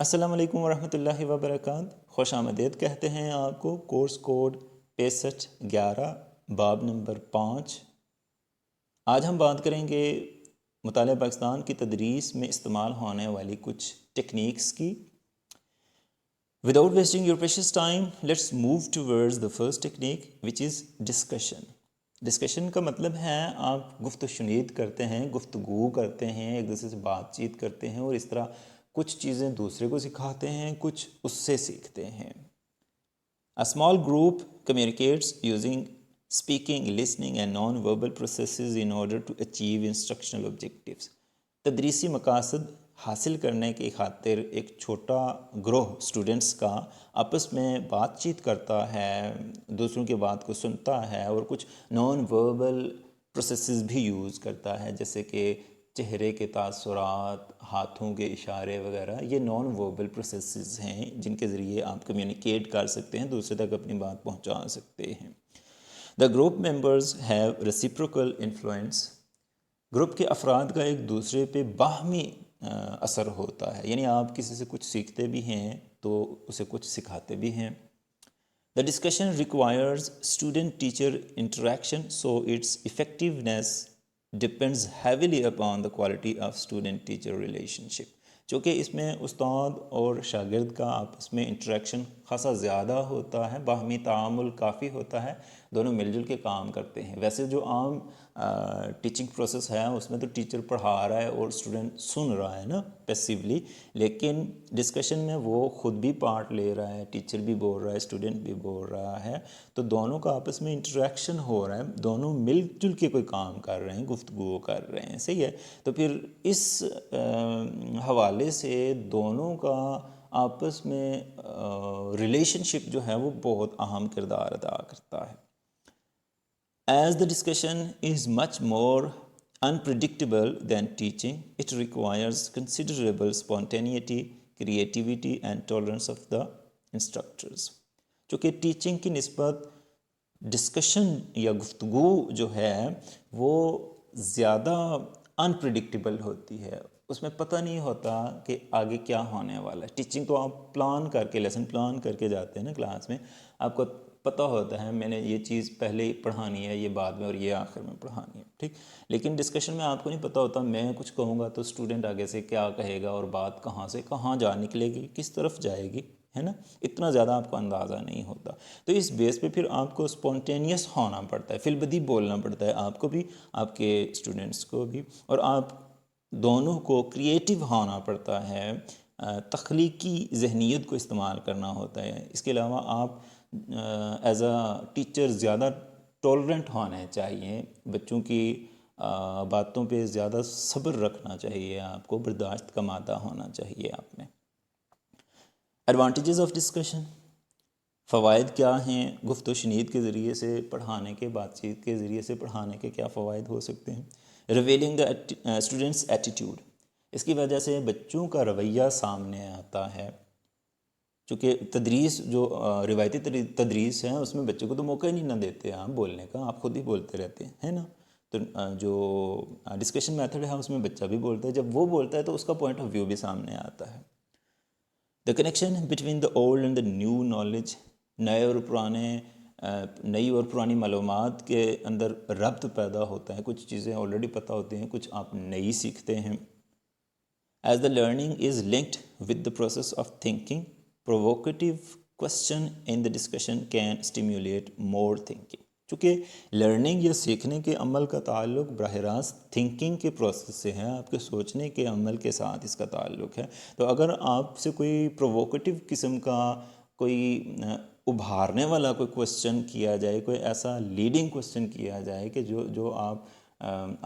السلام علیکم ورحمۃ اللہ وبرکاتہ. خوش آمدید کہتے ہیں آپ کو کورس کوڈ 6511 باب نمبر 5. آج ہم بات کریں گے مطالعہ پاکستان کی تدریس میں استعمال ہونے والی کچھ ٹیکنیکس کی. Without wasting your precious time let's move towards the first technique which is discussion. Discussion کا مطلب ہے آپ گفت و شنید کرتے ہیں، گفتگو کرتے ہیں، ایک دوسرے سے بات چیت کرتے ہیں اور اس طرح کچھ چیزیں دوسرے کو سکھاتے ہیں، کچھ اس سے سیکھتے ہیں. A small group communicates using speaking, listening and non-verbal processes in order to achieve instructional objectives. تدریسی مقاصد حاصل کرنے کی خاطر ایک چھوٹا گروہ اسٹوڈنٹس کا آپس میں بات چیت کرتا ہے، دوسروں کی بات کو سنتا ہے اور کچھ نان وربل پروسیسز بھی یوز کرتا ہے، جیسے کہ چہرے کے تاثرات، ہاتھوں کے اشارے وغیرہ. یہ نان وربل پروسیسز ہیں جن کے ذریعے آپ کمیونیکیٹ کر سکتے ہیں، دوسرے تک اپنی بات پہنچا سکتے ہیں. The group members have reciprocal influence. Group کے افراد کا ایک دوسرے پہ باہمی اثر ہوتا ہے، یعنی آپ کسی سے کچھ سیکھتے بھی ہیں تو اسے کچھ سکھاتے بھی ہیں. The discussion requires student-teacher interaction, so its effectiveness depends heavily upon the quality of student-teacher relationship. چونکہ اس میں استاد اور شاگرد کا آپس میں انٹریکشن خاصا زیادہ ہوتا ہے، باہمی تعامل کافی ہوتا ہے، دونوں مل جل کے کام کرتے ہیں. ویسے جو عام ٹیچنگ پروسیس ہے اس میں تو ٹیچر پڑھا رہا ہے اور اسٹوڈنٹ سن رہا ہے نا پیسیولی، لیکن ڈسکشن میں وہ خود بھی پارٹ لے رہا ہے، ٹیچر بھی بول رہا ہے، اسٹوڈنٹ بھی بول رہا ہے، تو دونوں کا آپس میں انٹریکشن ہو رہا ہے، دونوں مل جل کے کوئی کام کر رہے ہیں، گفتگو کر رہے ہیں. صحیح ہے. تو پھر اس حوالے سے دونوں کا آپس میں ریلیشن شپ جو ہے وہ بہت اہم کردار ادا کرتا ہے. As the discussion is much more unpredictable than teaching, it requires considerable spontaneity, creativity and tolerance of the instructors. چونکہ ٹیچنگ کی نسبت ڈسکشن یا گفتگو جو ہے وہ زیادہ انپریڈکٹیبل ہوتی ہے، اس میں پتہ نہیں ہوتا کہ آگے کیا ہونے والا ہے. ٹیچنگ تو آپ پلان کر کے، لیسن پلان کر کے جاتے ہیں نا کلاس میں، آپ کو پتہ ہوتا ہے میں نے یہ چیز پہلے ہی پڑھانی ہے، یہ بعد میں اور یہ آخر میں پڑھانی ہے، ٹھیک. لیکن ڈسکشن میں آپ کو نہیں پتہ ہوتا میں کچھ کہوں گا تو اسٹوڈنٹ آگے سے کیا کہے گا اور بات کہاں سے کہاں جا نکلے گی، کس طرف جائے گی، ہے نا. اتنا زیادہ آپ کو اندازہ نہیں ہوتا. تو اس بیس پہ پھر آپ کو اسپونٹینیس ہونا پڑتا ہے، فی البدی بولنا پڑتا ہے آپ کو بھی، آپ کے اسٹوڈنٹس کو بھی، اور آپ دونوں کو کریٹیو ہونا پڑتا ہے، تخلیقی ذہنیت کو استعمال کرنا ہوتا ہے. اس کے علاوہ آپ ایز اے ٹیچر زیادہ ٹولرنٹ ہونے چاہیے، بچوں کی باتوں پہ زیادہ صبر رکھنا چاہیے، آپ کو برداشت کا مادہ ہونا چاہیے آپ میں. ایڈوانٹیجز آف ڈسکشن، فوائد کیا ہیں گفت و شنید کے ذریعے سے پڑھانے کے، بات چیت کے ذریعے سے پڑھانے کے کیا فوائد ہو سکتے ہیں. ریویلنگ دا اسٹوڈنٹس ایٹیٹیوڈ، اس کی وجہ سے بچوں کا رویہ سامنے آتا ہے. چونکہ تدریس جو روایتی تدریس ہے اس میں بچوں کو تو موقع ہی نہیں نہ دیتے آپ بولنے کا، آپ خود ہی بولتے رہتے ہیں، ہے نا. تو جو ڈسکشن میتھڈ ہے اس میں بچہ بھی بولتا ہے، جب وہ بولتا ہے تو اس کا پوائنٹ آف ویو بھی سامنے آتا ہے. The connection between the old and the new knowledge, نئی اور پرانی معلومات کے اندر ربط پیدا ہوتا ہے. کچھ چیزیں آلریڈی پتہ ہوتی ہیں، کچھ آپ نئی سیکھتے ہیں. As the learning is linked with the process of thinking, provocative question in the discussion can stimulate more thinking. چونکہ لرننگ یا سیکھنے کے عمل کا تعلق براہ راست تھنکنگ کے پروسیس سے ہے، آپ کے سوچنے کے عمل کے ساتھ اس کا تعلق ہے. تو اگر آپ سے کوئی پرووکیٹو قسم کا کوئی ابھارنے والا کوئی کوسچن کیا جائے، کوئی ایسا لیڈنگ کوسچن کیا جائے کہ جو آپ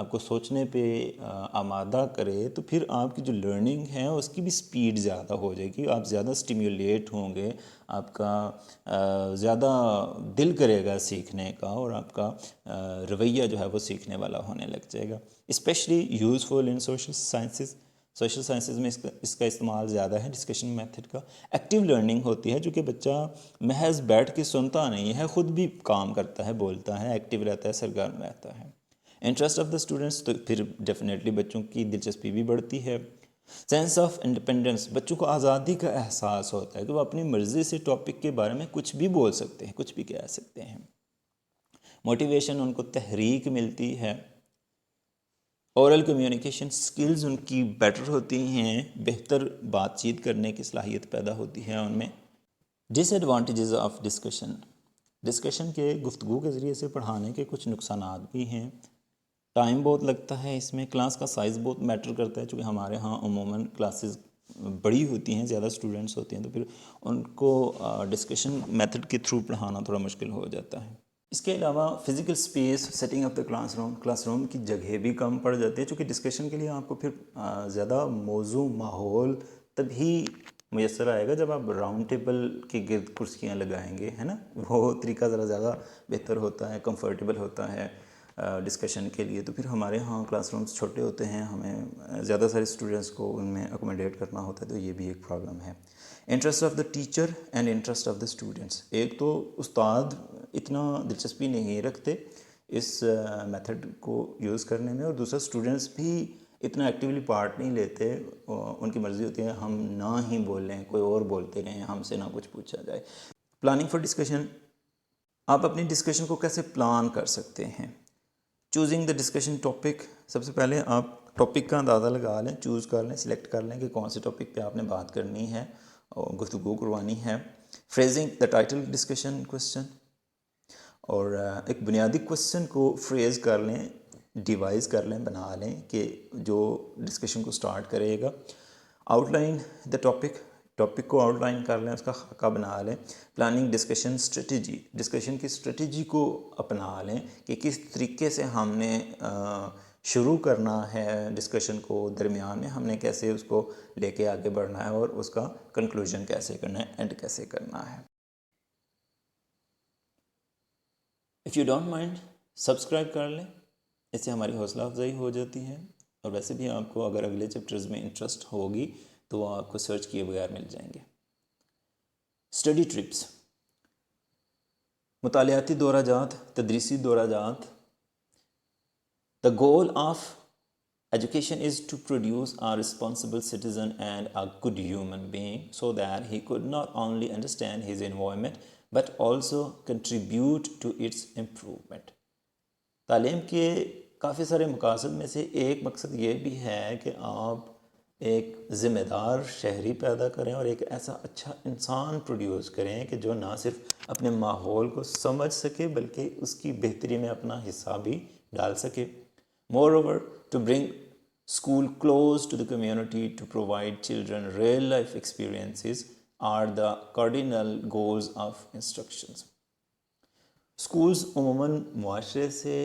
کو سوچنے پہ آمادہ کرے، تو پھر آپ کی جو لرننگ ہے اس کی بھی سپیڈ زیادہ ہو جائے گی، آپ زیادہ سٹیمیولیٹ ہوں گے، آپ کا زیادہ دل کرے گا سیکھنے کا، اور آپ کا رویہ جو ہے وہ سیکھنے والا ہونے لگ جائے گا. Specially useful in social sciences, social sciences میں اس کا استعمال زیادہ ہے ڈسکشن میتھڈ کا. ایکٹیو لرننگ ہوتی ہے، جو کہ بچہ محض بیٹھ کے سنتا نہیں ہے، خود بھی کام کرتا ہے، بولتا ہے، ایکٹیو رہتا ہے، سرگرم رہتا ہے. انٹرسٹ آف دا اسٹوڈنٹس، تو پھر ڈیفینیٹلی بچوں کی دلچسپی بھی بڑھتی ہے. سینس آف انڈیپینڈنس، بچوں کو آزادی کا احساس ہوتا ہے کہ وہ اپنی مرضی سے ٹاپک کے بارے میں کچھ بھی بول سکتے ہیں، کچھ بھی کہہ سکتے ہیں۔ موٹیویشن، ان کو تحریک ملتی ہے۔ اورل کمیونیکیشن سکلز ان کی بیٹر ہوتی ہیں، بہتر بات چیت کرنے کی صلاحیت پیدا ہوتی ہے ان میں۔ ڈس ایڈوانٹیجز آف ڈسکشن، ڈسکشن کے گفتگو کے ذریعے سے پڑھانے کے کچھ نقصانات بھی ہیں۔ ٹائم بہت لگتا ہے اس میں، کلاس کا سائز بہت میٹر کرتا ہے، چونکہ ہمارے ہاں عموماً کلاسز بڑی ہوتی ہیں، زیادہ اسٹوڈنٹس ہوتے ہیں، تو پھر ان کو ڈسکشن میتھڈ کے تھرو پڑھانا تھوڑا مشکل ہو جاتا ہے۔ اس کے علاوہ physical space, setting of the classroom کی جگہ بھی کم پڑ جاتی ہے، چونکہ ڈسکشن کے لیے آپ کو پھر زیادہ موضوع، ماحول تبھی میسر آئے گا جب آپ راؤنڈ ٹیبل کے گرد کرسیاں لگائیں گے، ہے نا، وہ طریقہ ذرا زیادہ بہتر ہوتا ہے، کمفرٹیبل ہوتا ہے ڈسکشن کے لیے۔ تو پھر ہمارے ہاں کلاس رومز چھوٹے ہوتے ہیں، ہمیں زیادہ سارے اسٹوڈنٹس کو ان میں اکوموڈیٹ کرنا ہوتا ہے، تو یہ بھی ایک پرابلم ہے۔ Interest of the teacher and interest of the students, ایک تو استاد اتنا دلچسپی نہیں رکھتے اس میتھڈ کو یوز کرنے میں، اور دوسرا اسٹوڈنٹس بھی اتنا ایکٹیولی پارٹ نہیں لیتے، ان کی مرضی ہوتی ہے ہم نہ ہی بولیں، کوئی اور بولتے رہیں، ہم سے نہ کچھ پوچھا جائے۔ پلاننگ فار ڈسکشن، آپ اپنی ڈسکشن کو کیسے پلان کر سکتے ہیں؟ چوزنگ دا ڈسکشن ٹاپک، سب سے پہلے آپ ٹاپک کا اندازہ لگا لیں، چوز کر لیں، سلیکٹ کر لیں کہ کون سے ٹاپک پہ آپ نے بات کرنی ہے اور گفتگو کروانی ہے۔ Phrasing the title discussion question, اور ایک بنیادی کوسچن کو فریز کر لیں، ڈیوائز کر لیں، بنا لیں کہ جو ڈسکشن کو سٹارٹ کرے گا۔ آؤٹ لائن دا ٹاپک کو آؤٹ لائن کر لیں، اس کا خاکہ بنا لیں۔ پلاننگ ڈسکشن اسٹریٹجی، ڈسکشن کی اسٹریٹجی کو اپنا لیں کہ کس طریقے سے ہم نے شروع کرنا ہے ڈسکشن کو، درمیان میں ہم نے کیسے اس کو لے کے آگے بڑھنا ہے، اور اس کا کنکلوژن کیسے کرنا ہے، اینڈ کیسے کرنا ہے۔ If you don't mind, subscribe کر لیں، اس سے ہماری حوصلہ افزائی ہو جاتی ہے، اور ویسے بھی آپ کو اگر اگلے چیپٹرز میں انٹرسٹ ہوگی تو وہ آپ کو سرچ کیے بغیر مل جائیں گے۔ اسٹڈی ٹرپس، مطالعاتی دورہ جات، تدریسی دورہ جات۔ The goal of education is to produce a responsible citizen and a good human being so that he could not only understand his environment but also contribute to its improvement۔ تعلیم کے کافی سارے مقاصد میں سے ایک مقصد یہ بھی ہے کہ آپ ایک ذمہ دار شہری پیدا کریں اور ایک ایسا اچھا انسان پروڈیوس کریں کہ جو نہ صرف اپنے ماحول کو سمجھ سکے بلکہ اس کی بہتری میں اپنا حصہ بھی ڈال سکے۔ Moreover, to bring school close to the community to provide children real life experiences are the cardinal goals of instructions۔ Schools عموماً معاشرے سے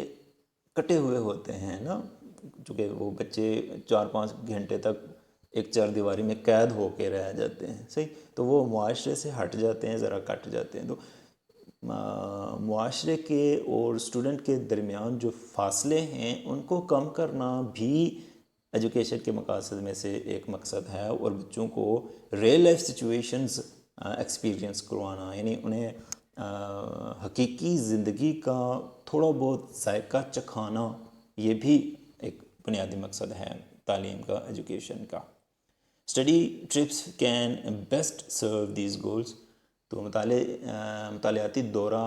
کٹے ہوئے ہوتے ہیں نا، چونکہ وہ بچے 4-5 گھنٹے تک ایک چار دیواری میں قید ہو کے رہ جاتے ہیں، صحیح، تو وہ معاشرے سے ہٹ جاتے ہیں، ذرا کٹ جاتے ہیں۔ تو معاشرے کے اور اسٹوڈنٹ کے درمیان جو فاصلے ہیں ان کو کم کرنا بھی ایجوکیشن کے مقاصد میں سے ایک مقصد ہے، اور بچوں کو ریئل لائف سچویشنز ایکسپیرینس کروانا، یعنی انہیں حقیقی زندگی کا تھوڑا بہت ذائقہ چکھانا، یہ بھی ایک بنیادی مقصد ہے تعلیم کا، ایجوکیشن کا۔ Study trips can best serve these goals, تو مطالعاتی دورہ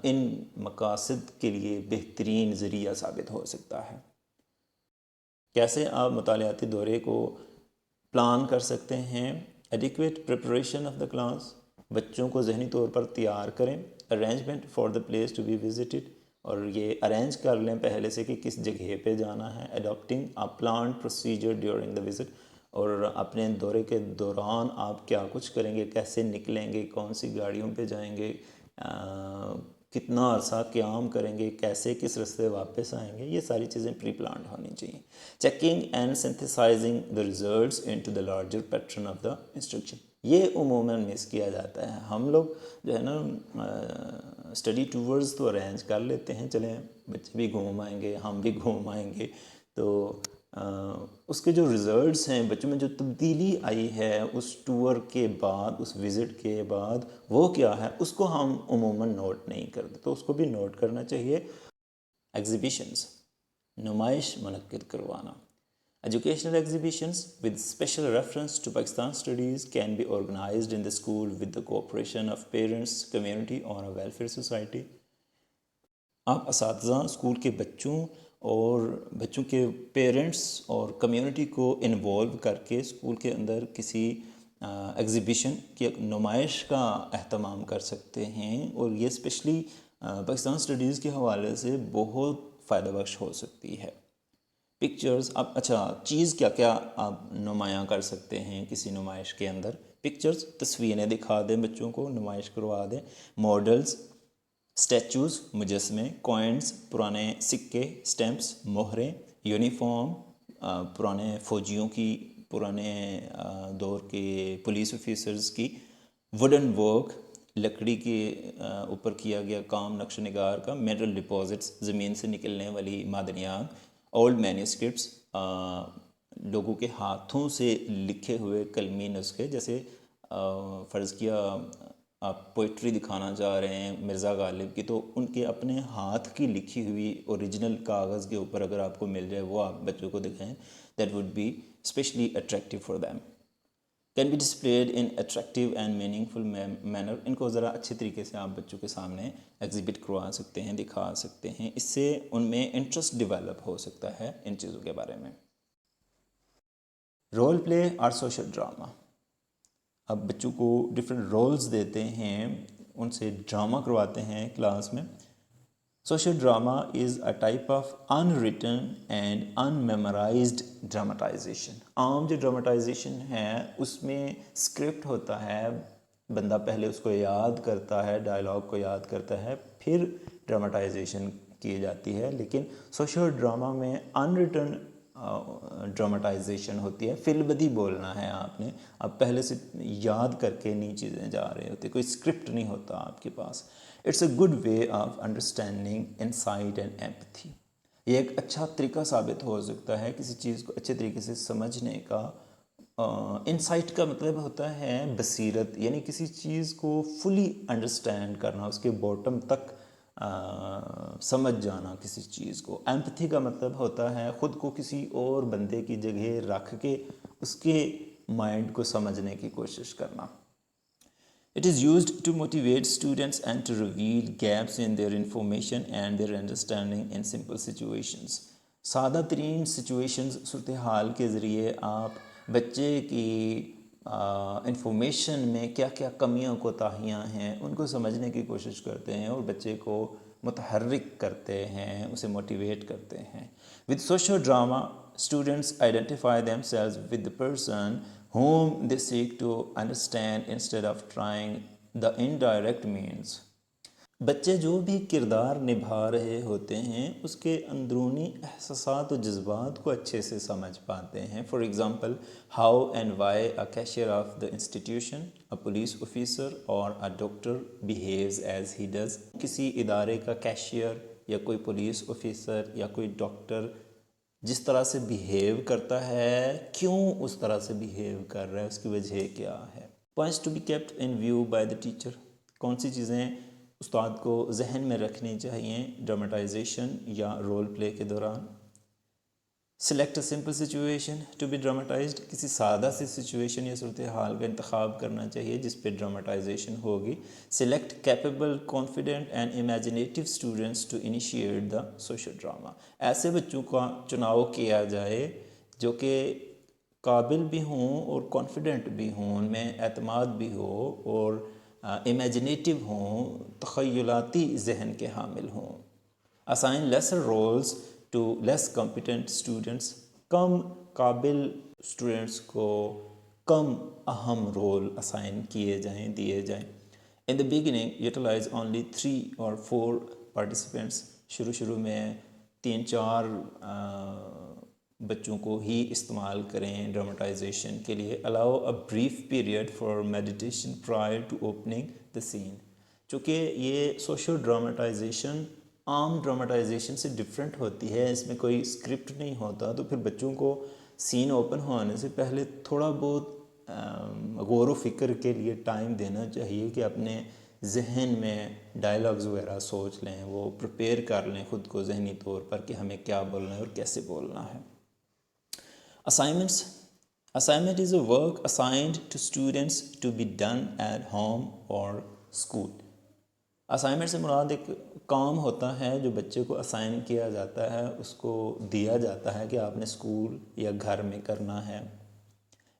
ان مقاصد کے لیے بہترین ذریعہ ثابت ہو سکتا ہے۔ کیسے آپ مطالعاتی دورے کو پلان کر سکتے ہیں؟ Adequate preparation of the class, بچوں کو ذہنی طور پر تیار کریں۔ Arrangement for the place to be visited, اور یہ ارینج کر لیں پہلے سے کہ کس جگہ پہ جانا ہے۔ Adapting a planned procedure during the visit, اور اپنے دورے کے دوران آپ کیا کچھ کریں گے، کیسے نکلیں گے، کون سی گاڑیوں پہ جائیں گے، کتنا عرصہ قیام کریں گے، کیسے کس رستے واپس آئیں گے، یہ ساری چیزیں پری پلانڈ ہونی چاہیے۔ Checking and سنتھسائزنگ the results into the larger pattern of the instruction, یہ عموماً مس کیا جاتا ہے۔ ہم لوگ جو ہے نا اسٹڈی ٹورز تو ارینج کر لیتے ہیں، چلیں بچے بھی گھوم آئیں گے، ہم بھی گھوم آئیں گے، تو اس کے جو ریزلٹس ہیں، بچوں میں جو تبدیلی آئی ہے اس ٹور کے بعد، اس وزٹ کے بعد، وہ کیا ہے، اس کو ہم عموماً نوٹ نہیں کرتے، تو اس کو بھی نوٹ کرنا چاہیے۔ ایگزیبیشنز، نمائش منعقد کروانا، Educational exhibitions with special reference to Pakistan studies can be organized in the school with the cooperation of parents, community or a welfare society. آپ اساتذہ اسکول کے بچوں اور بچوں کے پیرنٹس اور کمیونٹی کو انوالو کر کے اسکول کے اندر کسی ایگزیبیشن کی نمائش کا اہتمام کر سکتے ہیں، اور یہ اسپیشلی پاکستان اسٹڈیز کے حوالے سے بہت فائدہ بخش ہو سکتی ہے۔ پکچرز، آپ چیز کیا کیا آپ نمایاں کر سکتے ہیں کسی نمائش کے اندر؟ پکچرز، تصویریں دکھا دیں بچوں کو، نمائش کروا دیں، ماڈلز، اسٹیچوز، مجسمے، کوائنز، پرانے سکے، سٹیمپس، مہریں، یونیفارم، پرانے فوجیوں کی، پرانے دور کے پولیس آفیسرز کی، ووڈن ورک، لکڑی کے اوپر کیا گیا کام نقش و نگار کا، منرل ڈپازٹس، زمین سے نکلنے والی معدنیات، اولڈ مینوسکرپٹس، لوگوں کے ہاتھوں سے لکھے ہوئے قلمی نسخے، جیسے فرض کیا آپ پوئٹری دکھانا چاہ رہے ہیں مرزا غالب کی، تو ان کے اپنے ہاتھ کی لکھی ہوئی اوریجنل کاغذ کے اوپر اگر آپ کو مل جائے، وہ آپ بچوں کو دکھائیں، that would be specially attractive for them, can be displayed in attractive and meaningful manner. ان کو ذرا اچھے طریقے سے آپ بچوں کے سامنے ایگزیبٹ کروا سکتے ہیں، دکھا سکتے ہیں، اس سے ان میں انٹرسٹ ڈیولپ ہو سکتا ہے ان چیزوں کے بارے میں۔ رول پلے اور سوشل ڈراما، اب بچوں کو ڈفرینٹ رولز دیتے ہیں، ان سے ڈرامہ کرواتے ہیں کلاس میں۔ Social drama is a type of unwritten and unmemorised dramatisation. عام جو ڈراماٹائزیشن ہے اس میں اسکرپٹ ہوتا ہے، بندہ پہلے اس کو یاد کرتا ہے، ڈائلاگ کو یاد کرتا ہے، پھر ڈراماٹائزیشن کی جاتی ہے، لیکن سوشل ڈراما میں ان ریٹن ڈراماٹائزیشن ہوتی ہے، فی البدی بولنا ہے آپ نے، آپ پہلے سے یاد کر کے نہیں چیزیں جا رہے ہوتے، کوئی اسکرپٹ نہیں ہوتا آپ کے پاس۔ It's a good way of understanding insight and empathy. یہ ایک اچھا طریقہ ثابت ہو سکتا ہے کسی چیز کو اچھے طریقے سے سمجھنے کا۔ انسائٹ کا مطلب ہوتا ہے بصیرت، یعنی کسی چیز کو فلی انڈرسٹینڈ کرنا، اس کے باٹم تک سمجھ جانا کسی چیز کو۔ ایمپتھی کا مطلب ہوتا ہے خود کو کسی اور بندے کی جگہ رکھ کے اس کے مائنڈ کو سمجھنے کی کوشش کرنا۔ It is used to motivate students and to reveal gaps in their information and their understanding in simple situations. سادہ ترین سچویشنز، صورتحال کے ذریعے آپ بچے کی انفارمیشن میں کیا کیا کمیاں کوتاہیاں ہیں ان کو سمجھنے کی کوشش کرتے ہیں، اور بچے کو متحرک کرتے ہیں، اسے موٹیویٹ کرتے ہیں۔ With social drama, students identify themselves with the person whom they seek to understand instead of trying the indirect means. بچے جو بھی کردار نبھا رہے ہوتے ہیں اس کے اندرونی احساسات و جذبات کو اچھے سے سمجھ پاتے ہیں۔ For example, how and why a cashier of the institution, a police officer اور a doctor behaves as he does. کسی ادارے کا کیشیئر یا کوئی پولیس آفیسر یا کوئی ڈاکٹر جس طرح سے بیہیو کرتا ہے، کیوں اس طرح سے بیہیو کر رہا ہے، اس کی وجہ کیا ہے۔ Points to be kept in view by the teacher, کون سی چیزیں استاد کو ذہن میں رکھنی چاہیے ڈراماٹائزیشن یا رول پلے کے دوران۔ Select a simple situation to be dramatised, کسی سادہ سی سچویشن یا صورتحال کا انتخاب کرنا چاہیے جس پہ ڈراماٹائزیشن ہوگی۔ Select capable, confident and imaginative students to initiate the social drama, ایسے بچوں کا چناؤ کیا جائے جو کہ قابل بھی ہوں اور کانفیڈنٹ بھی ہوں، ان میں اعتماد بھی ہو اور امیجنیٹیو ہوں، تخیلاتی ذہن کے حامل ہوں۔ Assign lesser roles to less competent students, کم قابل اسٹوڈنٹس کو کم اہم رول اسائن کیے جائیں، دیے جائیں۔ In the beginning utilise only 3 or 4 participants, شروع میں 3-4 بچوں کو ہی استعمال کریں ڈراماٹائزیشن کے لیے۔ Allow a brief period for meditation prior to opening the scene, چونکہ یہ سوشل ڈراماٹائزیشن عام ڈراماٹائزیشن سے ڈفرینٹ ہوتی ہے، اس میں کوئی اسکرپٹ نہیں ہوتا، تو پھر بچوں کو سین اوپن ہونے سے پہلے تھوڑا بہت غور و فکر کے لیے ٹائم دینا چاہیے کہ اپنے ذہن میں ڈائلاگز وغیرہ سوچ لیں، وہ پریپیئر کر لیں خود کو ذہنی طور پر کہ ہمیں کیا بولنا ہے اور کیسے بولنا ہے۔ Assignment is a work assigned to students to be done at home or school. Assignment سے مراد ایک کام ہوتا ہے جو بچے کو اسائن کیا جاتا ہے، اس کو دیا جاتا ہے کہ آپ نے اسکول یا گھر میں کرنا ہے.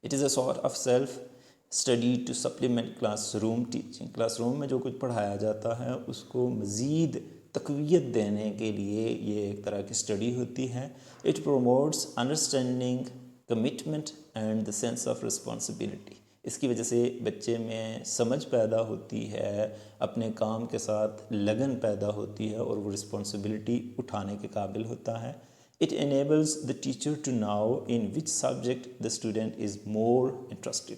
It is a sort of self study to supplement classroom teaching. Classroom میں جو کچھ پڑھایا جاتا ہے اس کو مزید تقویت دینے کے لیے یہ ایک طرح کی اسٹڈی ہوتی ہے. It promotes understanding, commitment and the sense of responsibility. اس کی وجہ سے بچے میں سمجھ پیدا ہوتی ہے، اپنے کام کے ساتھ لگن پیدا ہوتی ہے اور وہ رسپانسبلٹی اٹھانے کے قابل ہوتا ہے. It enables the teacher to know in which subject the student is more interested.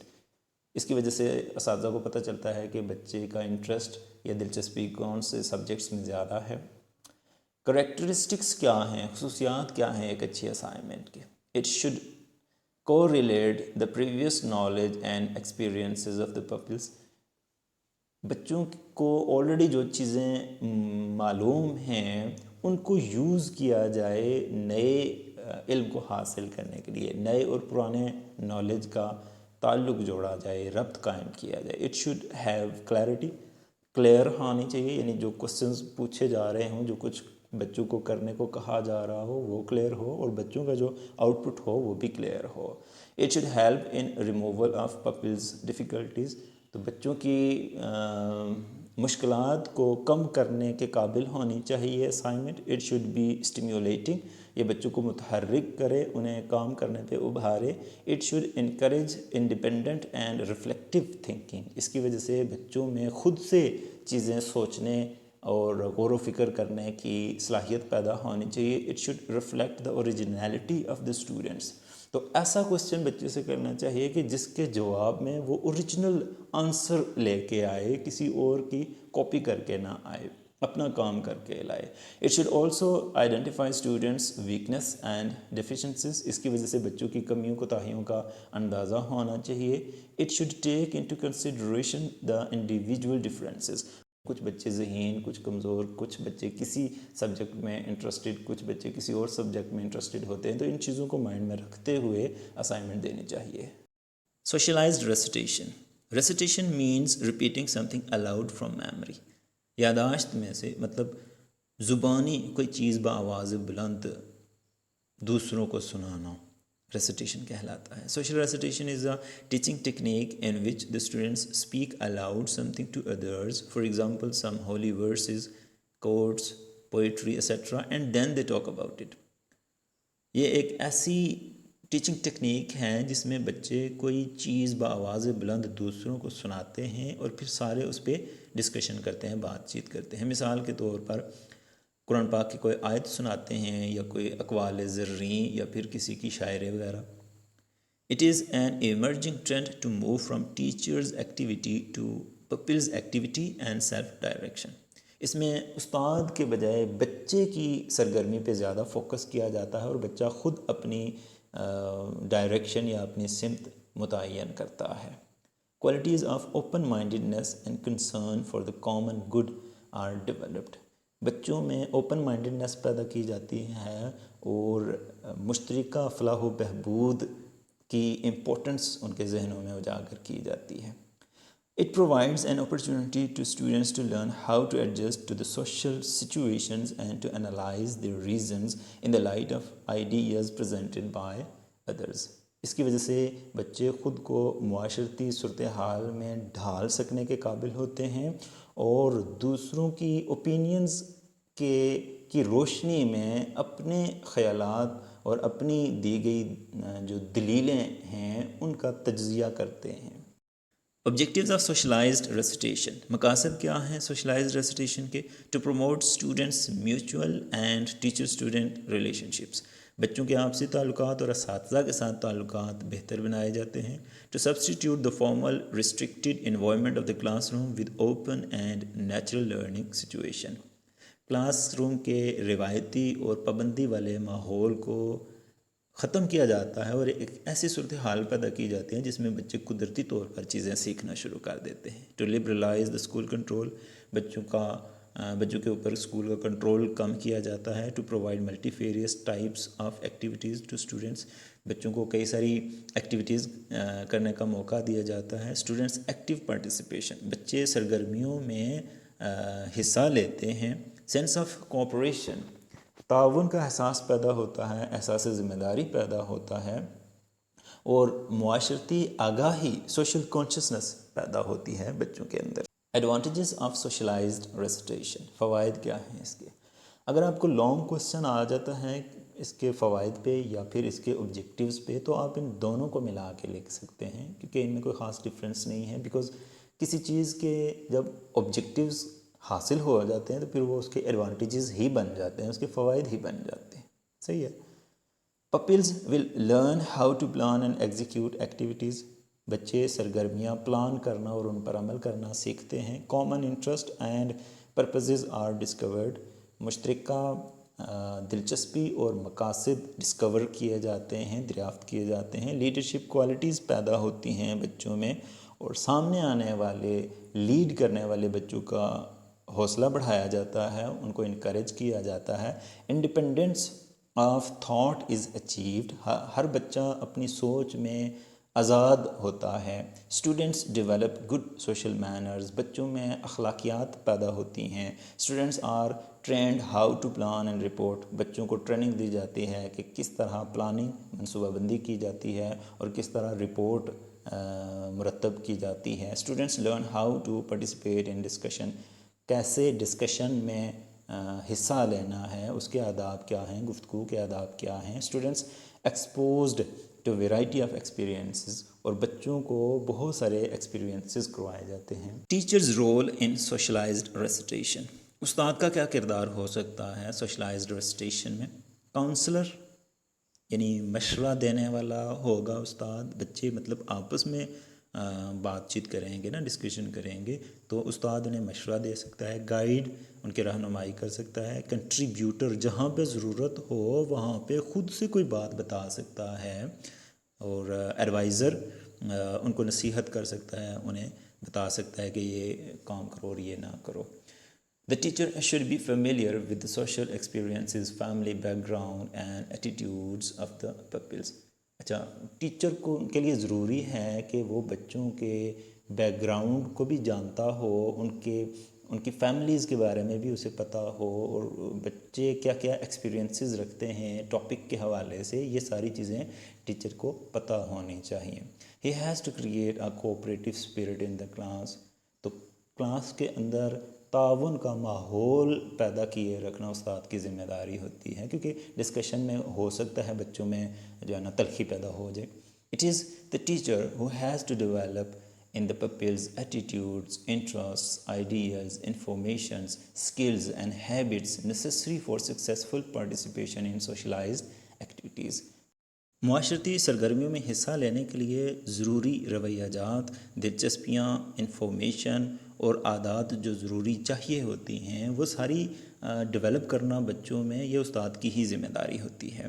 اس کی وجہ سے اساتذہ کو پتہ چلتا ہے کہ بچے کا انٹرسٹ یا دلچسپی کون سے سبجیکٹس میں زیادہ ہے. کریکٹرسٹکس کیا ہیں، خصوصیات کیا ہیں ایک اچھی اسائنمنٹ کے؟ It should correlate the previous knowledge and experiences of the pupils. بچوں کو آلریڈی جو چیزیں معلوم ہیں ان کو یوز کیا جائے نئے علم کو حاصل کرنے کے لیے، نئے اور پرانے نالج کا تعلق جوڑا جائے، ربط قائم کیا جائے. It should have clarity, clear ہونی چاہیے، یعنی جو کوسچنز پوچھے جا رہے ہوں، جو کچھ بچوں کو کرنے کو کہا جا رہا ہو وہ کلیئر ہو، اور بچوں کا جو آؤٹ پٹ ہو وہ بھی clear who. It should help in removal of People's difficulties. تو بچوں کی مشکلات کو کم کرنے کے قابل ہونی چاہیے assignment. It should be stimulating, یہ بچوں کو متحرک کرے، انہیں کام کرنے پہ ابھارے. It should encourage independent and reflective thinking. اس کی وجہ سے بچوں میں خود سے چیزیں سوچنے اور غور و فکر کرنے کی صلاحیت پیدا ہونی چاہیے. It should reflect the originality of the students. تو ایسا کوسچن بچے سے کرنا چاہیے کہ جس کے جواب میں وہ اوریجنل آنسر لے کے آئے، کسی اور کی کاپی کر کے نہ آئے، اپنا کام کر کے لائے. It should also identify students weakness and deficiencies. اس کی وجہ سے بچوں کی کمیوں کوتاہیوں کا اندازہ ہونا چاہیے. It should take into consideration the individual differences. کچھ بچے ذہین، کچھ کمزور، کچھ بچے کسی سبجیکٹ میں انٹرسٹڈ، کچھ بچے کسی اور سبجیکٹ میں انٹرسٹڈ ہوتے ہیں. تو ان چیزوں کو مائنڈ میں رکھتے ہوئے اسائنمنٹ دینی چاہیے. Socialised recitation. Recitation means repeating something aloud from memory. یادداشت میں سے مطلب زبانی کوئی چیز بآواز بلند دوسروں کو سنانا ریسیٹیشن کہلاتا ہے. Social recitation is a teaching technique in which the students speak aloud something to others, for example some holy verses, quotes, poetry etc. and then they talk about it. یہ ایک ایسی ٹیچنگ ٹیکنیک ہے جس میں بچے کوئی چیز بآواز بلند دوسروں کو سناتے ہیں اور پھر سارے اس پہ ڈسکشن کرتے ہیں، بات چیت کرتے ہیں. مثال کے طور پر قرآن پاک کی کوئی آیت سناتے ہیں یا کوئی اقوال زریں یا پھر کسی کی شاعری وغیرہ. It is an emerging trend to move from teachers' activity to pupils' activity and self-direction. اس میں استاد کے بجائے بچے کی سرگرمی پہ زیادہ فوکس کیا جاتا ہے اور بچہ خود اپنی ڈائریکشن یا اپنی سمت متعین کرتا ہے. Qualities of open-mindedness and concern for the common good are developed. بچوں میں اوپن مائنڈڈنس پیدا کی جاتی ہے اور مشترکہ فلاح و بہبود کی امپورٹنس ان کے ذہنوں میں اجاگر کی جاتی ہے. It provides an opportunity to students to learn how to adjust to the social situations and to analyze their reasons in the light of ideas presented by others. اس کی وجہ سے بچے خود کو معاشرتی صورتحال میں ڈھال سکنے کے قابل ہوتے ہیں اور دوسروں کی اوپینینز کی روشنی میں اپنے خیالات اور اپنی دی گئی جو دلیلیں ہیں ان کا تجزیہ کرتے ہیں. Objectives of socialised recitation. مقاصد کیا ہیں سوشلائزڈ ریسیٹیشن کے؟ To promote students mutual and teacher student relationships. بچوں کے آپسی تعلقات اور اساتذہ کے ساتھ تعلقات بہتر بنائے جاتے ہیں. To substitute the formal restricted environment of the classroom with open and natural learning situation. Classroom کے روایتی اور پابندی والے ماحول کو ختم کیا جاتا ہے اور ایک ایسی صورتحال پیدا کی جاتی ہے جس میں بچے قدرتی طور پر چیزیں سیکھنا شروع کر دیتے ہیں. To liberalise the school control. بچوں کا بچوں کے اوپر اسکول کا کنٹرول کم کیا جاتا ہے. To provide multifarious types of activities to students. بچوں کو کئی ساری ایکٹیویٹیز کرنے کا موقع دیا جاتا ہے. Students active participation. بچے سرگرمیوں میں حصہ لیتے ہیں. Sense of cooperation. تعاون کا احساس پیدا ہوتا ہے, احساس ذمہ داری پیدا ہوتا ہے, اور معاشرتی آگاہی سوشل کانشسنس پیدا ہوتی ہے بچوں کے اندر. Advantages of socialised recitation. فوائد کیا ہیں اس کے؟ اگر آپ کو لانگ کوسچن آ جاتا ہے اس کے فوائد پہ یا پھر اس کے آبجیکٹیوز پہ, تو آپ ان دونوں کو ملا کے لکھ سکتے ہیں, کیونکہ ان میں کوئی خاص ڈفرینس نہیں ہے. بیکاز کسی چیز کے جب آبجیکٹیوز حاصل ہو جاتے ہیں تو پھر وہ اس کے ایڈوانٹیجز ہی بن جاتے ہیں, اس کے فوائد ہی بن جاتے ہیں. صحیح ہے. Pupils will learn how to plan and execute activities. بچے سرگرمیاں پلان کرنا اور ان پر عمل کرنا سیکھتے ہیں. Common interest and purposes are discovered. مشترکہ دلچسپی اور مقاصد ڈسکور کیے جاتے ہیں, دریافت کیے جاتے ہیں. لیڈرشپ کوالٹیز پیدا ہوتی ہیں بچوں میں, اور سامنے آنے والے لیڈ کرنے والے بچوں کا حوصلہ بڑھایا جاتا ہے, ان کو انکریج کیا جاتا ہے. Independence of thought is achieved. ہر بچہ اپنی سوچ میں آزاد ہوتا ہے. Students develop good social manners. بچوں میں اخلاقیات پیدا ہوتی ہیں. Students are trained how to plan and report. بچوں کو ٹریننگ دی جاتی ہے کہ کس طرح پلاننگ منصوبہ بندی کی جاتی ہے اور کس طرح رپورٹ مرتب کی جاتی ہے. Students learn how to participate in discussion. کیسے ڈسکشن میں حصہ لینا ہے, اس کے آداب کیا ہیں, گفتگو کے آداب کیا ہیں. Students exposed to variety of experiences. اور بچوں کو بہت سارے ایکسپیرینسز کروائے جاتے ہیں. Teacher's role in socialised recitation. استاد کا کیا کردار ہو سکتا ہے سوشلائزڈ ریسیٹیشن میں؟ کاؤنسلر, یعنی مشورہ دینے والا ہوگا استاد. بچے مطلب آپس میں بات چیت کریں گے نا, ڈسکشن کریں گے, تو استاد انہیں مشورہ دے سکتا ہے. گائیڈ, ان کی رہنمائی کر سکتا ہے. کنٹریبیوٹر, جہاں پہ ضرورت ہو وہاں پہ خود سے کوئی بات بتا سکتا ہے. اور ایڈوائزر, ان کو نصیحت کر سکتا ہے, انہیں بتا سکتا ہے کہ یہ کام کرو اور یہ نہ کرو. The teacher should be familiar with the social experiences, family background and attitudes of the pupils. اچھا, ٹیچر کو کے لیے ضروری ہے کہ وہ بچوں کے بیک گراؤنڈ کو بھی جانتا ہو, ان کی فیملیز کے بارے میں بھی اسے پتہ ہو, اور بچے کیا کیا ایکسپیرینسز رکھتے ہیں ٹاپک کے حوالے سے, یہ ساری چیزیں ٹیچر کو پتہ ہونی چاہیے. He has to create a cooperative spirit in the class. تو کلاس کے اندر تعاون کا ماحول پیدا کیے رکھنا استاد کی ذمہ داری ہوتی ہے, کیونکہ ڈسکشن میں ہو سکتا ہے بچوں میں جو ہے نا تلخی پیدا ہو جائے. It is the teacher who has to develop in the pupils' attitudes, interests, ideas, informations, skills and habits necessary for successful participation in socialized activities. معاشرتی سرگرمیوں میں حصہ لینے کے لیے ضروری رویہ جات, دلچسپیاں, انفارمیشن اور عادات جو ضروری چاہیے ہوتی ہیں, وہ ساری ڈیولپ کرنا بچوں میں یہ استاد کی ہی ذمہ داری ہوتی ہے.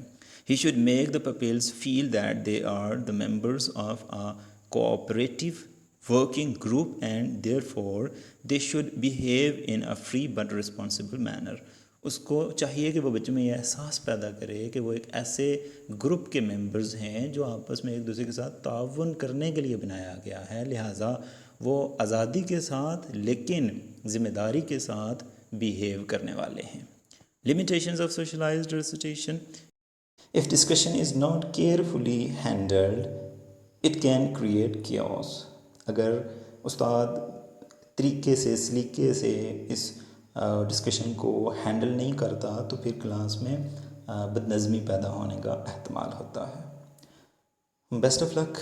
He should make the pupils feel that they are the members of a cooperative working group and therefore they should behave in a free but responsible manner. اس کو چاہیے کہ وہ بچوں میں یہ احساس پیدا کرے کہ وہ ایک ایسے گروپ کے ممبرز ہیں جو آپس میں ایک دوسرے کے ساتھ تعاون کرنے کے لیے بنایا گیا ہے, لہٰذا وہ آزادی کے ساتھ لیکن ذمہ داری کے ساتھ بیہیو کرنے والے ہیں. Limitations of socialized recitation. If discussion is not carefully handled, it can create chaos. اگر استاد طریقے سے سلیقے سے اس ڈسکشن کو ہینڈل نہیں کرتا تو پھر کلاس میں بد نظمی پیدا ہونے کا احتمال ہوتا ہے. Best of look.